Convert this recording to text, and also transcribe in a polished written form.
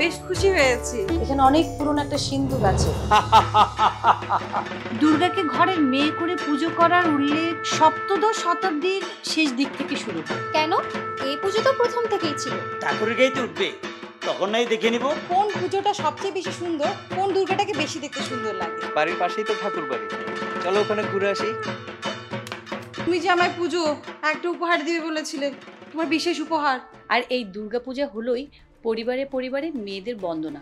বেশ খুশি হয়েছি। এখানে অনেক পুরনো একটা সিন্ধুক আছে। দুর্গাকে ঘরের মেয়ে করে পুজো করার উল্লেখ সপ্তদশ শতাব্দীর শেষ দিক থেকে শুরু হয়। কেন? এই পুজো তো প্রথম থেকেই ছিল। ঠাকুরের গাইতে উঠবে, তখন নাই দেখে নিব কোন পুজোটা সবচেয়ে বেশি সুন্দর, কোন দুর্গাটাকে বেশি দেখতে সুন্দর লাগে। বাড়ির পাশেই তো ঠাকুর বাড়ি, চলো ওখানে ঘুরে আসি। তুমি যে আমায় পুজো একটা উপহার দিবে বলেছিলে, তোমার বিশেষ উপহার। আর এই দুর্গাপূজা হলোই পরিবারে পরিবারে মেয়েদের বন্দনা।